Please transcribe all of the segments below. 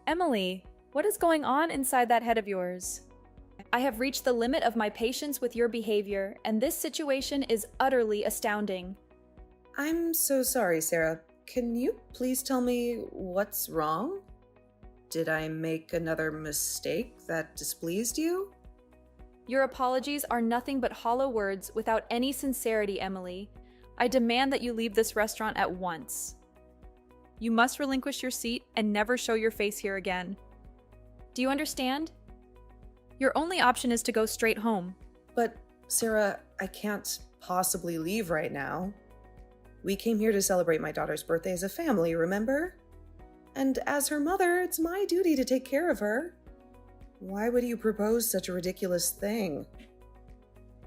Emily, what is going on inside that head of yours? I have reached the limit of my patience with your behavior, and this situation is utterly astounding. I'm so sorry, Sarah. Can you please tell me what's wrong? Did I make another mistake that displeased you? Your apologies are nothing but hollow words without any sincerity, Emily. I demand that you leave this restaurant at once. You must relinquish your seat and never show your face here again. Do you understand? Your only option is to go straight home. But, Sarah, I can't possibly leave right now. We came here to celebrate my daughter's birthday as a family, remember? And as her mother, it's my duty to take care of her. Why would you propose such a ridiculous thing?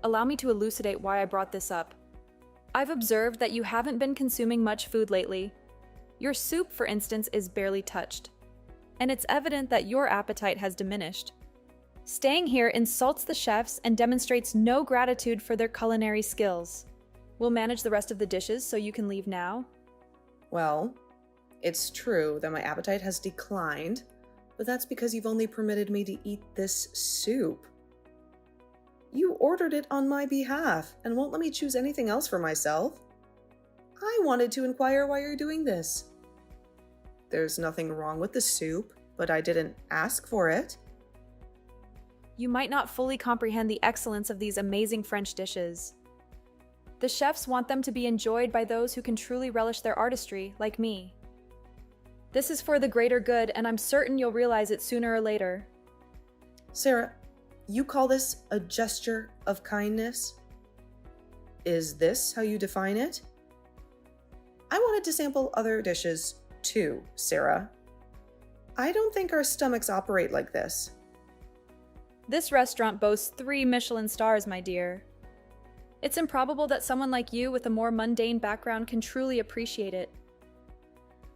Allow me to elucidate why I brought this up. I've observed that you haven't been consuming much food lately. Your soup, for instance, is barely touched. And it's evident that your appetite has diminished. Staying here insults the chefs and demonstrates no gratitude for their culinary skills. We'll manage the rest of the dishes so you can leave now. Well, it's true that my appetite has declined, but that's because you've only permitted me to eat this soup. You ordered it on my behalf and won't let me choose anything else for myself. I wanted to inquire why you're doing this. There's nothing wrong with the soup, but I didn't ask for it. You might not fully comprehend the excellence of these amazing French dishes. The chefs want them to be enjoyed by those who can truly relish their artistry, like me. This is for the greater good, and I'm certain you'll realize it sooner or later. Sarah, you call this a gesture of kindness? Is this how you define it? I wanted to sample other dishes too, Sarah. I don't think our stomachs operate like this. This restaurant boasts 3 Michelin stars, my dear. It's improbable that someone like you with a more mundane background can truly appreciate it.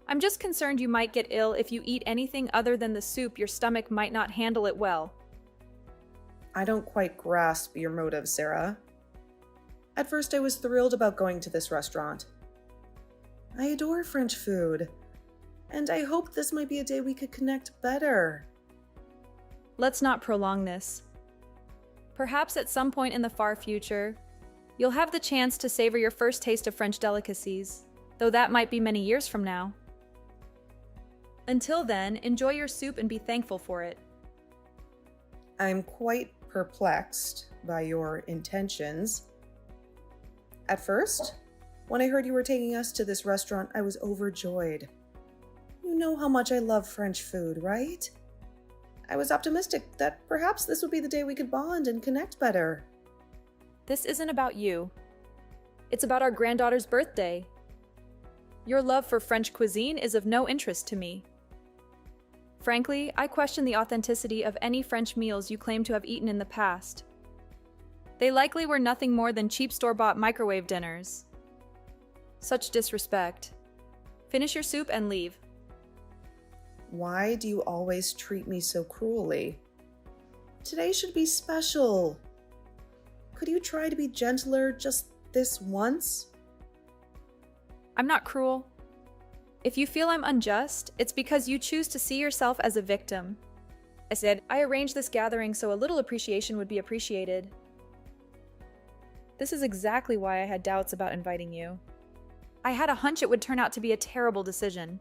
I'm just concerned you might get ill if you eat anything other than the soup. Your stomach might not handle it well. I don't quite grasp your motive, Sarah. At first, I was thrilled about going to this restaurant. I adore French food, and I hoped this might be a day we could connect better. Let's not prolong this. Perhaps at some point in the far future, you'll have the chance to savor your first taste of French delicacies, though that might be many years from now. Until then, enjoy your soup and be thankful for it. I'm quite perplexed by your intentions. At first, when I heard you were taking us to this restaurant, I was overjoyed. You know how much I love French food, right? I was optimistic that perhaps this would be the day we could bond and connect better. This isn't about you. It's about our granddaughter's birthday. Your love for French cuisine is of no interest to me. Frankly, I question the authenticity of any French meals you claim to have eaten in the past. They likely were nothing more than cheap store-bought microwave dinners. Such disrespect. Finish your soup and leave. Why do you always treat me so cruelly? Today should be special. Could you try to be gentler just this once? I'm not cruel. If you feel I'm unjust, it's because you choose to see yourself as a victim. I said, I arranged this gathering so a little appreciation would be appreciated. This is exactly why I had doubts about inviting you. I had a hunch it would turn out to be a terrible decision.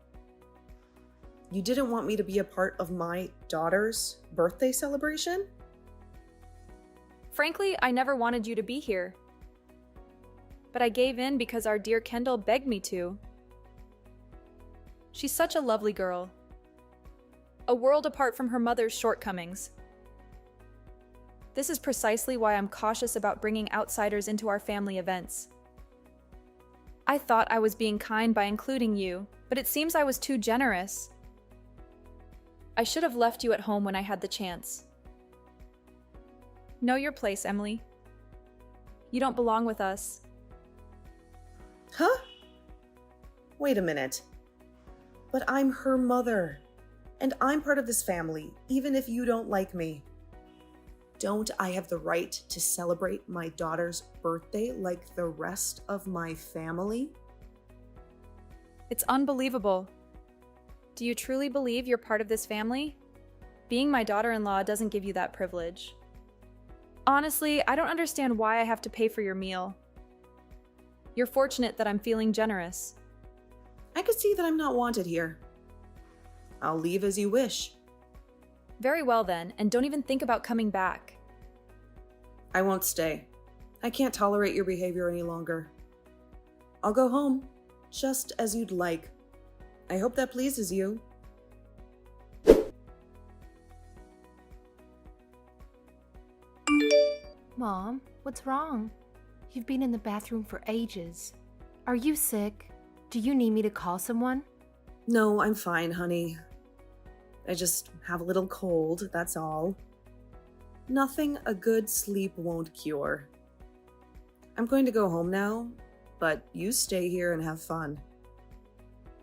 You didn't want me to be a part of my daughter's birthday celebration? Frankly, I never wanted you to be here. But I gave in because our dear Kendall begged me to. She's such a lovely girl. A world apart from her mother's shortcomings. This is precisely why I'm cautious about bringing outsiders into our family events. I thought I was being kind by including you, but it seems I was too generous. I should have left you at home when I had the chance. Know your place, Emily. You don't belong with us. Huh? Wait a minute. But I'm her mother, and I'm part of this family, even if you don't like me. Don't I have the right to celebrate my daughter's birthday like the rest of my family? It's unbelievable. Do you truly believe you're part of this family? Being my daughter-in-law doesn't give you that privilege. Honestly, I don't understand why I have to pay for your meal. You're fortunate that I'm feeling generous. I could see that I'm not wanted here. I'll leave as you wish. Very well then, and don't even think about coming back. I won't stay. I can't tolerate your behavior any longer. I'll go home, just as you'd like. I hope that pleases you. Mom, what's wrong? You've been in the bathroom for ages. Are you sick? Do you need me to call someone? No, I'm fine, honey. I just have a little cold, that's all. Nothing a good sleep won't cure. I'm going to go home now, but you stay here and have fun.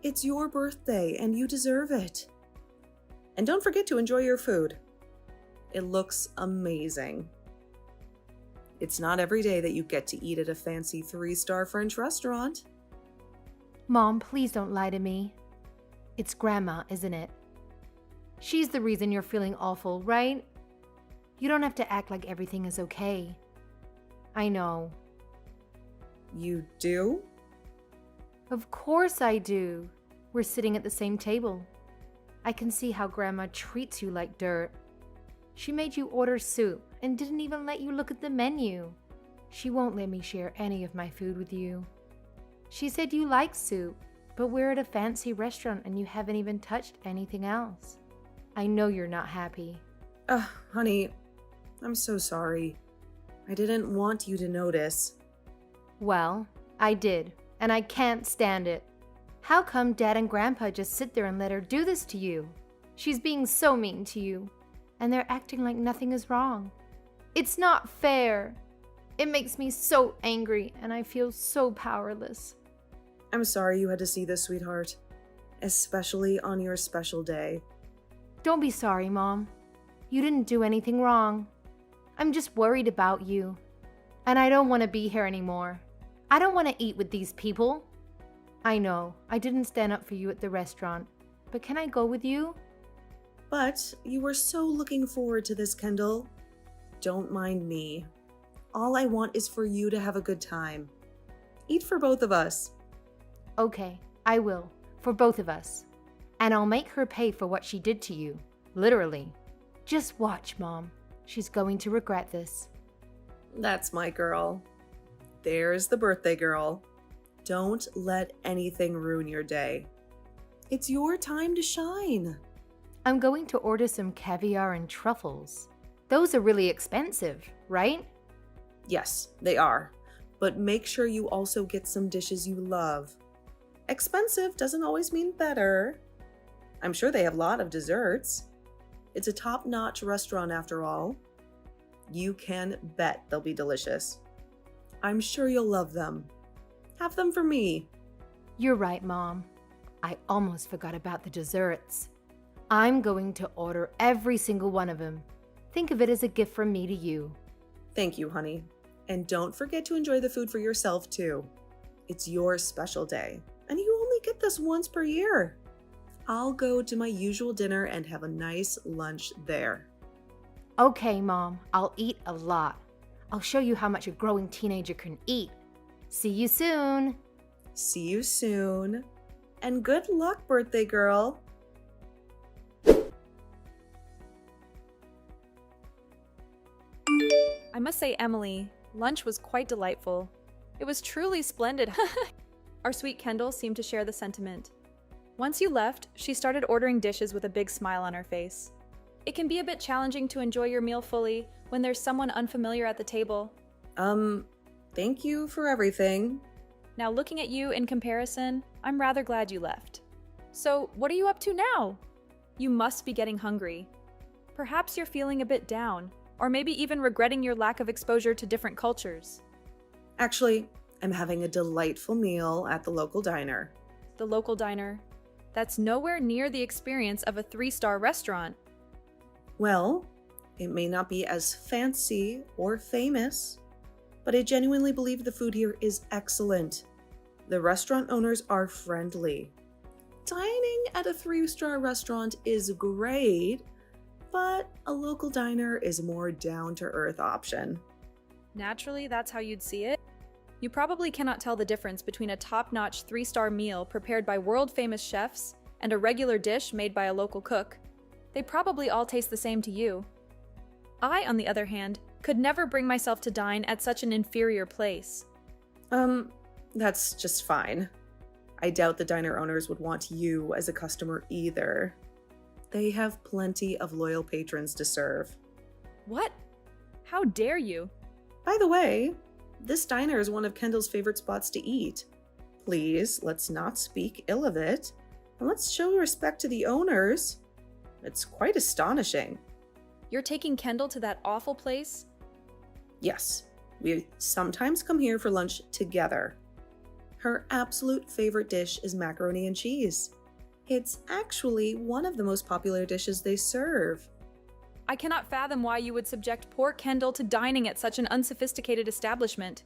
It's your birthday and you deserve it. And don't forget to enjoy your food. It looks amazing. It's not every day that you get to eat at a fancy 3-star French restaurant. Mom, please don't lie to me. It's Grandma, isn't it? She's the reason you're feeling awful, right? You don't have to act like everything is okay. I know. You do? Of course I do. We're sitting at the same table. I can see how Grandma treats you like dirt. She made you order soup and didn't even let you look at the menu. She won't let me share any of my food with you. She said you like soup, but we're at a fancy restaurant and you haven't even touched anything else. I know you're not happy. Honey, I'm so sorry. I didn't want you to notice. Well, I did, and I can't stand it. How come Dad and Grandpa just sit there and let her do this to you? She's being so mean to you, and they're acting like nothing is wrong. It's not fair. It makes me so angry, and I feel so powerless. I'm sorry you had to see this, sweetheart. Especially on your special day. Don't be sorry, Mom. You didn't do anything wrong. I'm just worried about you. And I don't want to be here anymore. I don't want to eat with these people. I know, I didn't stand up for you at the restaurant, but can I go with you? But you were so looking forward to this, Kendall. Don't mind me. All I want is for you to have a good time. Eat for both of us. Okay, I will, for both of us. And I'll make her pay for what she did to you, literally. Just watch, Mom. She's going to regret this. That's my girl. There's the birthday girl. Don't let anything ruin your day. It's your time to shine. I'm going to order some caviar and truffles. Those are really expensive, right? Yes, they are. But make sure you also get some dishes you love. Expensive doesn't always mean better. I'm sure they have a lot of desserts. It's a top-notch restaurant after all. You can bet they'll be delicious. I'm sure you'll love them. Have them for me. You're right, Mom. I almost forgot about the desserts. I'm going to order every single one of them. Think of it as a gift from me to you. Thank you, honey. And don't forget to enjoy the food for yourself, too. It's your special day, and you only get this once per year. I'll go to my usual dinner and have a nice lunch there. Okay, Mom, I'll eat a lot. I'll show you how much a growing teenager can eat. See you soon. See you soon. And good luck, birthday girl. I must say, Emily, lunch was quite delightful. It was truly splendid. Our sweet Kendall seemed to share the sentiment. Once you left, she started ordering dishes with a big smile on her face. It can be a bit challenging to enjoy your meal fully when there's someone unfamiliar at the table. Thank you for everything. Now, looking at you in comparison, I'm rather glad you left. So, what are you up to now? You must be getting hungry. Perhaps you're feeling a bit down, or maybe even regretting your lack of exposure to different cultures. Actually, I'm having a delightful meal at the local diner. The local diner. That's nowhere near the experience of a 3-star restaurant. Well, it may not be as fancy or famous, but I genuinely believe the food here is excellent. The restaurant owners are friendly. Dining at a 3-star restaurant is great, but a local diner is a more down-to-earth option. Naturally, that's how you'd see it. You probably cannot tell the difference between a top-notch 3-star meal prepared by world-famous chefs and a regular dish made by a local cook. They probably all taste the same to you. I, on the other hand, could never bring myself to dine at such an inferior place. That's just fine. I doubt the diner owners would want you as a customer either. They have plenty of loyal patrons to serve. What? How dare you? By the way, this diner is one of Kendall's favorite spots to eat. Please, let's not speak ill of it, and let's show respect to the owners. It's quite astonishing. You're taking Kendall to that awful place? Yes, we sometimes come here for lunch together. Her absolute favorite dish is macaroni and cheese. It's actually one of the most popular dishes they serve. I cannot fathom why you would subject poor Kendall to dining at such an unsophisticated establishment.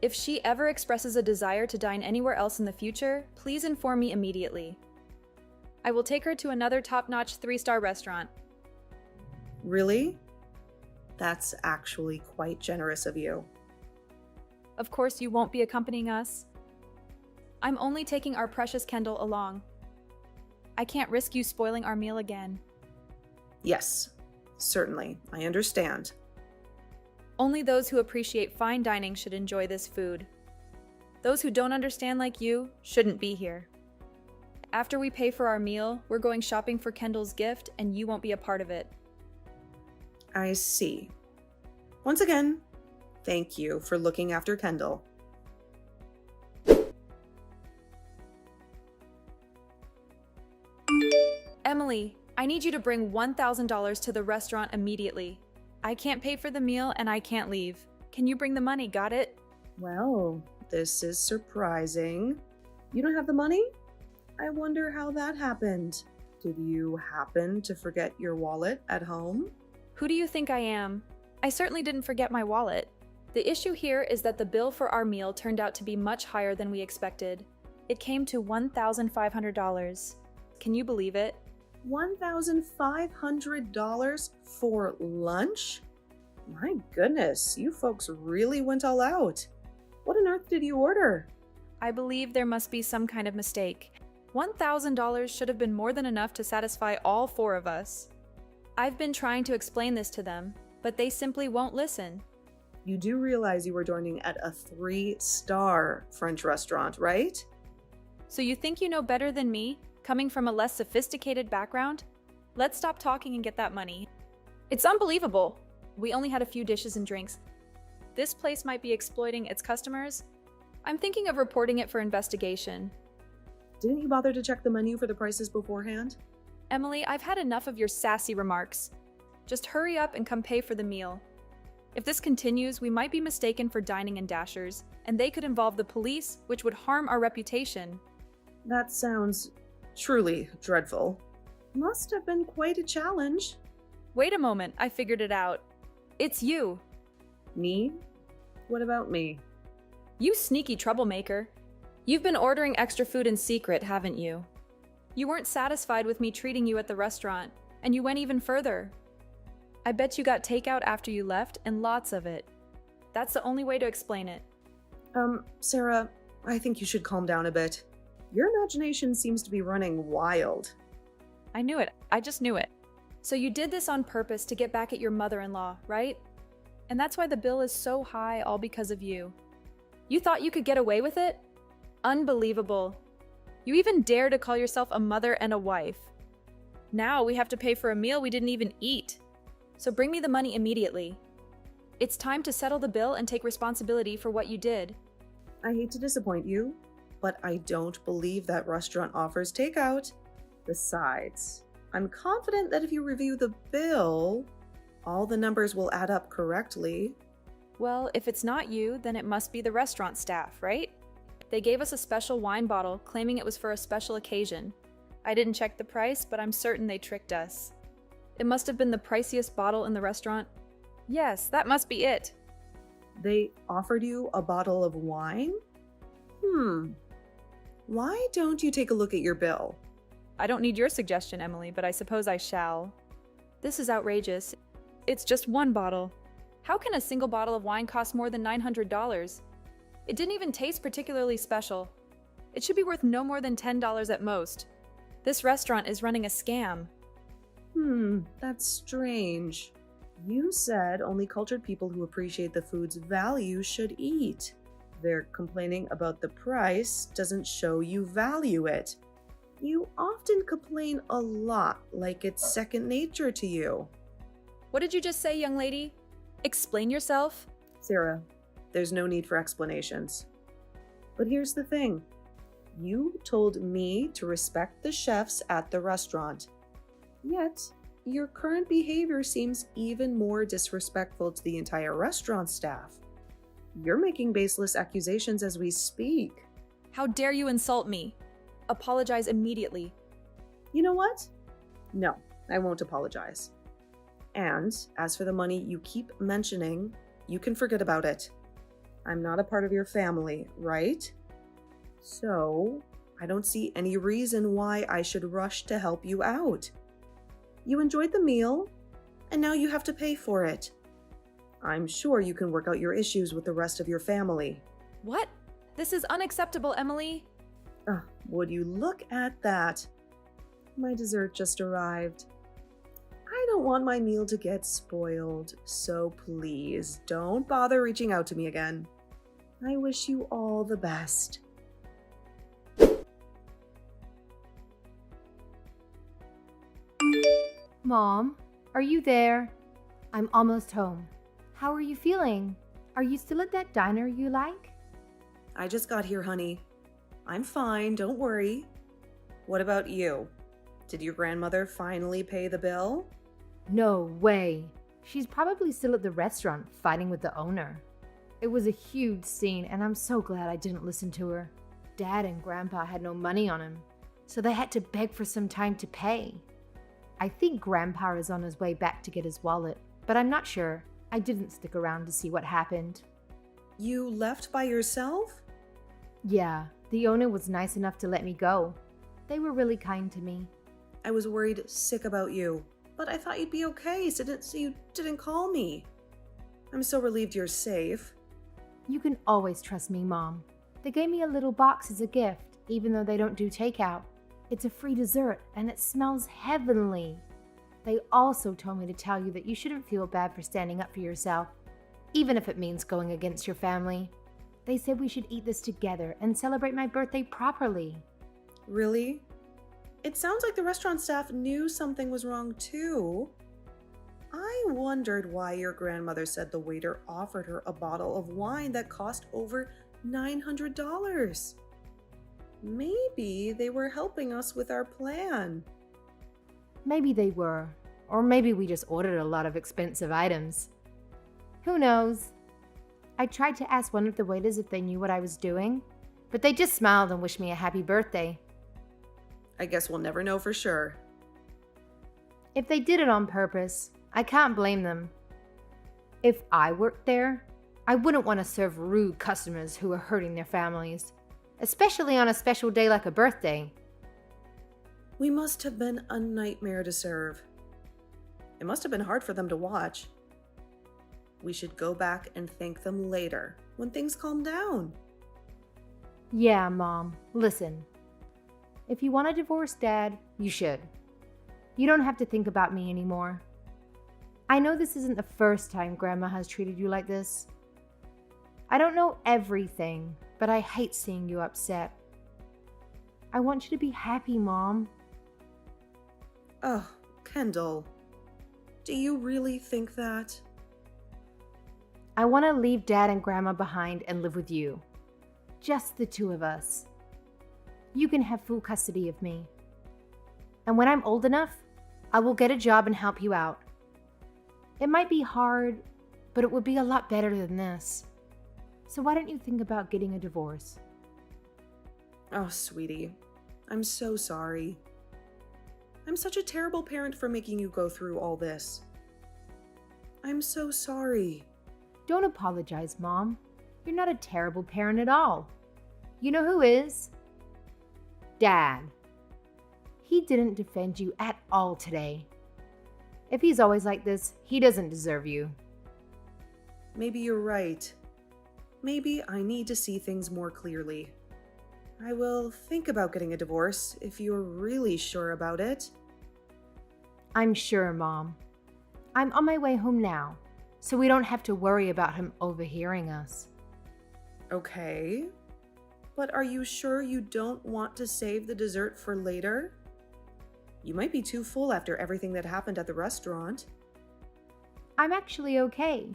If she ever expresses a desire to dine anywhere else in the future, please inform me immediately. I will take her to another top-notch 3-star restaurant. Really? That's actually quite generous of you. Of course, you won't be accompanying us. I'm only taking our precious Kendall along. I can't risk you spoiling our meal again. Yes, certainly. I understand. Only those who appreciate fine dining should enjoy this food. Those who don't understand like you shouldn't be here. After we pay for our meal, we're going shopping for Kendall's gift, and you won't be a part of it. I see. Once again, thank you for looking after Kendall. Emily, I need you to bring $1,000 to the restaurant immediately. I can't pay for the meal and I can't leave. Can you bring the money, got it? Well, this is surprising. You don't have the money? I wonder how that happened. Did you happen to forget your wallet at home? Who do you think I am? I certainly didn't forget my wallet. The issue here is that the bill for our meal turned out to be much higher than we expected. It came to $1,500. Can you believe it? $1,500 for lunch? My goodness, you folks really went all out. What on earth did you order? I believe there must be some kind of mistake. $1,000 should have been more than enough to satisfy all 4 of us. I've been trying to explain this to them, but they simply won't listen. You do realize you were dining at a 3-star French restaurant, right? So you think you know better than me, coming from a less sophisticated background? Let's stop talking and get that money. It's unbelievable. We only had a few dishes and drinks. This place might be exploiting its customers. I'm thinking of reporting it for investigation. Didn't you bother to check the menu for the prices beforehand? Emily, I've had enough of your sassy remarks. Just hurry up and come pay for the meal. If this continues, we might be mistaken for dining in Dashers, and they could involve the police, which would harm our reputation. That sounds truly dreadful. Must have been quite a challenge. Wait a moment, I figured it out. It's you. Me? What about me? You sneaky troublemaker. You've been ordering extra food in secret, haven't you? You weren't satisfied with me treating you at the restaurant, and you went even further. I bet you got takeout after you left, and lots of it. That's the only way to explain it. Sarah, I think you should calm down a bit. Your imagination seems to be running wild. I knew it. I just knew it. So you did this on purpose to get back at your mother-in-law, right? And that's why the bill is so high, all because of you. You thought you could get away with it? Unbelievable. You even dare to call yourself a mother and a wife. Now we have to pay for a meal we didn't even eat. So bring me the money immediately. It's time to settle the bill and take responsibility for what you did. I hate to disappoint you, but I don't believe that restaurant offers takeout. Besides, I'm confident that if you review the bill, all the numbers will add up correctly. Well, if it's not you, then it must be the restaurant staff, right? They gave us a special wine bottle, claiming it was for a special occasion. I didn't check the price, but I'm certain they tricked us. It must have been the priciest bottle in the restaurant. Yes, that must be it. They offered you a bottle of wine? Why don't you take a look at your bill? I don't need your suggestion, Emily, but I suppose I shall. This is outrageous. It's just one bottle. How can a single bottle of wine cost more than $900? It didn't even taste particularly special. It should be worth no more than $10 at most. This restaurant is running a scam. That's strange. You said only cultured people who appreciate the food's value should eat. Their complaining about the price doesn't show you value it. You often complain a lot, like it's second nature to you. What did you just say, young lady? Explain yourself. Sarah, there's no need for explanations. But here's the thing. You told me to respect the chefs at the restaurant. Yet, your current behavior seems even more disrespectful to the entire restaurant staff. You're making baseless accusations as we speak. How dare you insult me? Apologize immediately. You know what? No, I won't apologize. And as for the money you keep mentioning, you can forget about it. I'm not a part of your family, right? So, I don't see any reason why I should rush to help you out. You enjoyed the meal, and now you have to pay for it. I'm sure you can work out your issues with the rest of your family. What? This is unacceptable, Emily. Would you look at that? My dessert just arrived. I don't want my meal to get spoiled, so please don't bother reaching out to me again. I wish you all the best. Mom, are you there? I'm almost home. How are you feeling? Are you still at that diner you like? I just got here, honey. I'm fine, don't worry. What about you? Did your grandmother finally pay the bill? No way. She's probably still at the restaurant fighting with the owner. It was a huge scene, and I'm so glad I didn't listen to her. Dad and Grandpa had no money on him, so they had to beg for some time to pay. I think Grandpa is on his way back to get his wallet, but I'm not sure. I didn't stick around to see what happened. You left by yourself? Yeah, the owner was nice enough to let me go. They were really kind to me. I was worried sick about you, but I thought you'd be okay, so you didn't call me. I'm so relieved you're safe. You can always trust me, Mom. They gave me a little box as a gift, even though they don't do takeout. It's a free dessert, and it smells heavenly. They also told me to tell you that you shouldn't feel bad for standing up for yourself, even if it means going against your family. They said we should eat this together and celebrate my birthday properly. Really? It sounds like the restaurant staff knew something was wrong too. I wondered why your grandmother said the waiter offered her a bottle of wine that cost over $900. Maybe they were helping us with our plan. Maybe they were, or maybe we just ordered a lot of expensive items. Who knows? I tried to ask one of the waiters if they knew what I was doing, but they just smiled and wished me a happy birthday. I guess we'll never know for sure. If they did it on purpose, I can't blame them. If I worked there, I wouldn't want to serve rude customers who are hurting their families, especially on a special day like a birthday. We must have been a nightmare to serve. It must have been hard for them to watch. We should go back and thank them later, when things calm down. Yeah, Mom, listen. If you want to divorce Dad, you should. You don't have to think about me anymore. I know this isn't the first time Grandma has treated you like this. I don't know everything, but I hate seeing you upset. I want you to be happy, Mom. Oh, Kendall. Do you really think that? I want to leave Dad and Grandma behind and live with you. Just the two of us. You can have full custody of me. And when I'm old enough, I will get a job and help you out. It might be hard, but it would be a lot better than this. So why don't you think about getting a divorce? Oh, sweetie. I'm so sorry. I'm such a terrible parent for making you go through all this. I'm so sorry. Don't apologize, Mom. You're not a terrible parent at all. You know who is? Dad. He didn't defend you at all today. If he's always like this, he doesn't deserve you. Maybe you're right. Maybe I need to see things more clearly. I will think about getting a divorce if you're really sure about it. I'm sure, Mom. I'm on my way home now, so we don't have to worry about him overhearing us. Okay. But are you sure you don't want to save the dessert for later? You might be too full after everything that happened at the restaurant. I'm actually okay.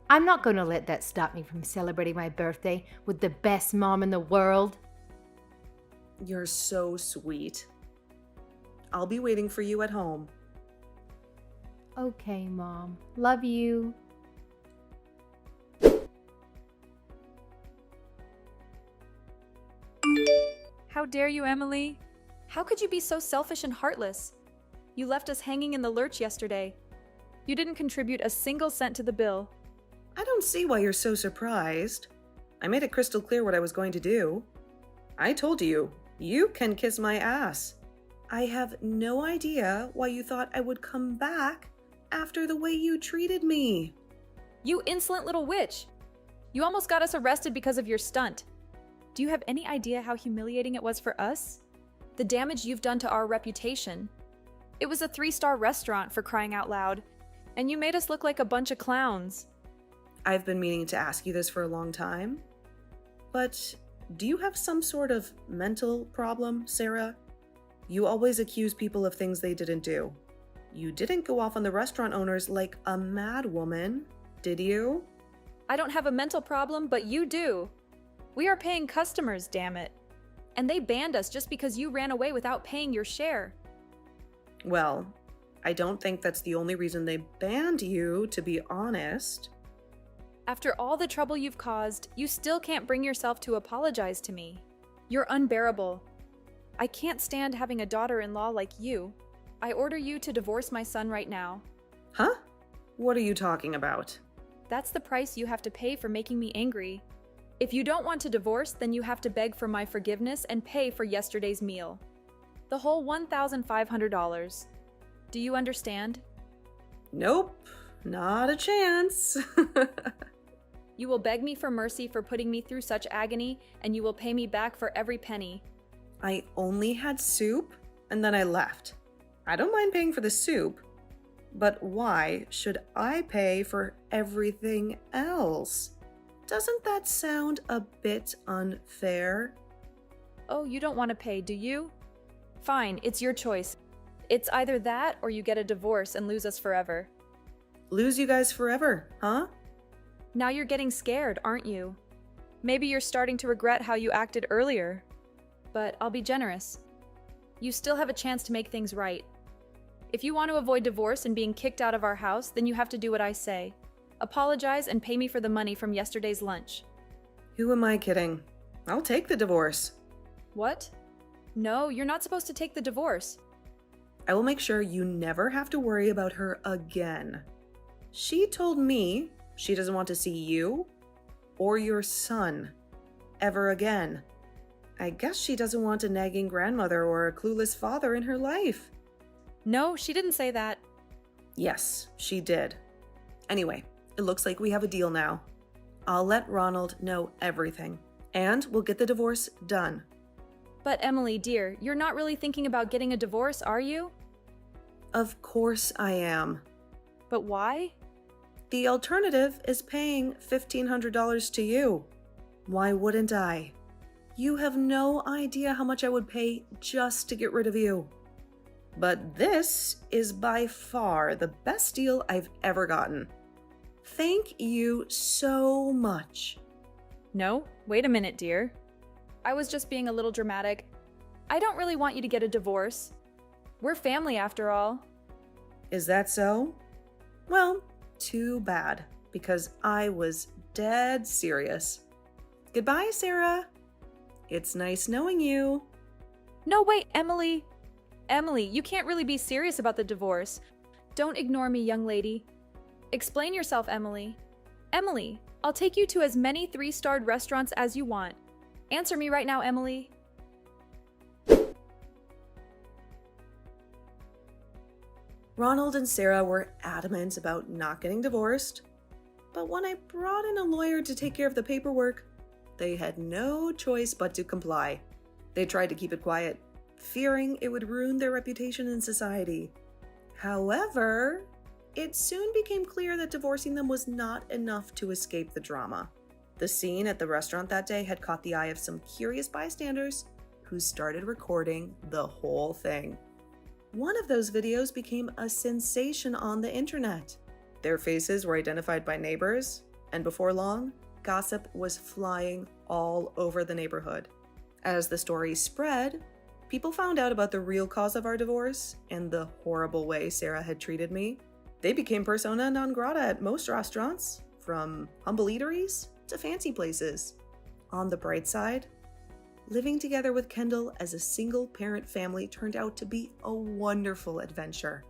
I'm not going to let that stop me from celebrating my birthday with the best mom in the world. You're so sweet. I'll be waiting for you at home. Okay, Mom. Love you. How dare you, Emily? How could you be so selfish and heartless? You left us hanging in the lurch yesterday. You didn't contribute a single cent to the bill. I don't see why you're so surprised. I made it crystal clear what I was going to do. I told you, you can kiss my ass. I have no idea why you thought I would come back after the way you treated me. You insolent little witch! You almost got us arrested because of your stunt. Do you have any idea how humiliating it was for us? The damage you've done to our reputation. It was a 3-star restaurant, for crying out loud, and you made us look like a bunch of clowns. I've been meaning to ask you this for a long time. But do you have some sort of mental problem, Sarah? You always accuse people of things they didn't do. You didn't go off on the restaurant owners like a mad woman, did you? I don't have a mental problem, but you do. We are paying customers, damn it. And they banned us just because you ran away without paying your share. Well, I don't think that's the only reason they banned you, to be honest. After all the trouble you've caused, you still can't bring yourself to apologize to me. You're unbearable. I can't stand having a daughter-in-law like you. I order you to divorce my son right now. Huh? What are you talking about? That's the price you have to pay for making me angry. If you don't want to divorce, then you have to beg for my forgiveness and pay for yesterday's meal. The whole $1,500. Do you understand? Nope, not a chance. You will beg me for mercy for putting me through such agony, and you will pay me back for every penny. I only had soup, and then I left. I don't mind paying for the soup, but why should I pay for everything else? Doesn't that sound a bit unfair? Oh, you don't want to pay, do you? Fine, it's your choice. It's either that or you get a divorce and lose us forever. Lose you guys forever, huh? Now you're getting scared, aren't you? Maybe you're starting to regret how you acted earlier. But I'll be generous. You still have a chance to make things right. If you want to avoid divorce and being kicked out of our house, then you have to do what I say. Apologize and pay me for the money from yesterday's lunch. Who am I kidding? I'll take the divorce. What? No, you're not supposed to take the divorce. I will make sure you never have to worry about her again. She told me she doesn't want to see you or your son ever again. I guess she doesn't want a nagging grandmother or a clueless father in her life. No, she didn't say that. Yes, she did. Anyway, it looks like we have a deal now. I'll let Ronald know everything, and we'll get the divorce done. But Emily, dear, you're not really thinking about getting a divorce, are you? Of course I am. But why? The alternative is paying $1,500 to you. Why wouldn't I? You have no idea how much I would pay just to get rid of you. But this is by far the best deal I've ever gotten. Thank you so much. No, wait a minute, dear. I was just being a little dramatic. I don't really want you to get a divorce. We're family after all. Is that so? Well, too bad, because I was dead serious. Goodbye, Sarah. It's nice knowing you. No, wait, Emily. Emily, you can't really be serious about the divorce. Don't ignore me, young lady. Explain yourself, Emily. Emily, I'll take you to as many 3-starred restaurants as you want. Answer me right now, Emily. Ronald and Sarah were adamant about not getting divorced, but when I brought in a lawyer to take care of the paperwork, they had no choice but to comply. They tried to keep it quiet, fearing it would ruin their reputation in society. However, it soon became clear that divorcing them was not enough to escape the drama. The scene at the restaurant that day had caught the eye of some curious bystanders who started recording the whole thing. One of those videos became a sensation on the internet. Their faces were identified by neighbors, and before long, gossip was flying all over the neighborhood. As the story spread, people found out about the real cause of our divorce and the horrible way Sarah had treated me. They became persona non grata at most restaurants, from humble eateries to fancy places. On the bright side, living together with Kendall as a single-parent family turned out to be a wonderful adventure.